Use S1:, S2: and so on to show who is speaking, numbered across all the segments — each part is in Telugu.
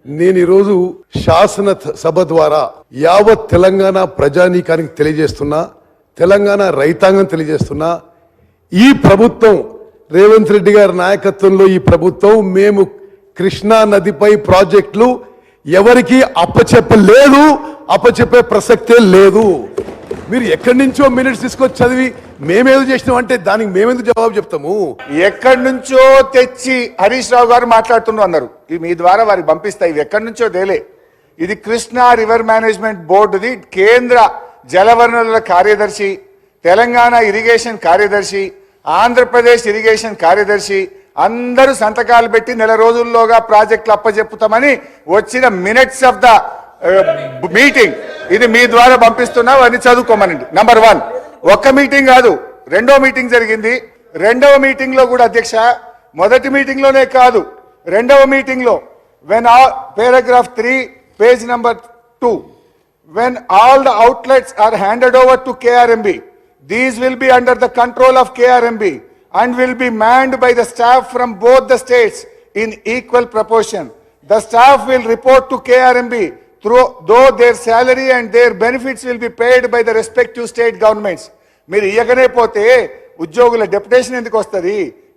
S1: నేను ఈరోజు శాసన సభ ద్వారా యావత్ తెలంగాణ ప్రజానీకానికి తెలియజేస్తున్నా, తెలంగాణ రైతాంగం తెలియజేస్తున్నా, ఈ ప్రభుత్వం రేవంత్ రెడ్డి గారి నాయకత్వంలో ఈ ప్రభుత్వం మేము కృష్ణా నదిపై ప్రాజెక్టులు ఎవరికి అప్పచెప్పలేదు, అప్పచెప్పే ప్రసక్తే లేదు. మీరు ఎక్కడి నుంచో మినిట్స్ తీసుకొచ్చి చదివి మేమేదో చేసినాం అంటే దానికి మేమెందుకు జవాబు చెప్తాము?
S2: ఎక్కడి నుంచో తెచ్చి హరీష్ రావు గారు మాట్లాడుతున్నారు అన్నారు. మీ ద్వారా వారికి పంపిస్తాయి. ఇవి ఎక్కడి నుంచో తేలే. ఇది కృష్ణా రివర్ మేనేజ్మెంట్ బోర్డుది కేంద్ర జలవనరుల కార్యదర్శి, తెలంగాణ ఇరిగేషన్ కార్యదర్శి, ఆంధ్రప్రదేశ్ ఇరిగేషన్ కార్యదర్శి అందరూ సంతకాలు పెట్టి నెల రోజుల్లోగా ప్రాజెక్టులు అప్పచెప్పుతామని వచ్చిన మినిట్స్ ఆఫ్ ద మీటింగ్ ఇది మీ ద్వారా పంపిస్తున్నా, అని చదువుకోమనండి. నంబర్ 1, ఒక్క మీటింగ్ కాదు, రెండో మీటింగ్ జరిగింది. రెండవ మీటింగ్ లో కూడా అధ్యక్ష, మొదటి మీటింగ్ లోనే కాదు, రెండవ మీటింగ్ లో paragraph 3 page number 2, when all the outlets are handed over to KRMB, these will be under the control of KRMB and will be manned by the staff from both the states in equal proportion. The staff will report to KRMB though their salary and their benefits will be paid by the respective state governments. మీరు ఇయ్యకనే పోతే ఉద్యోగుల డెప్యుటేషన్ ఎందుకు వస్తుంది?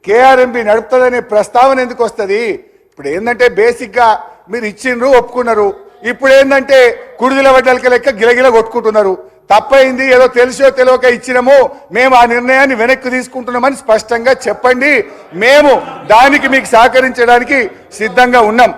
S2: కేఆర్ఎంబి నడుపుతుందనే ప్రస్తావన ఎందుకు వస్తుంది? ఇప్పుడు ఏంటంటే బేసిక్ గా మీరు ఇచ్చిండ్రు, ఒప్పుకున్నారు. ఇప్పుడు ఏంటంటే కుడిదిల వడ్డలకి లెక్క గిలగిల కొట్టుకుంటున్నారు. తప్పైంది, ఏదో తెలిసో తెలియక ఇచ్చినాము, మేము ఆ నిర్ణయాన్ని వెనక్కి తీసుకుంటున్నామని స్పష్టంగా చెప్పండి. మేము దానికి మీకు సహకరించడానికి సిద్ధంగా ఉన్నాం.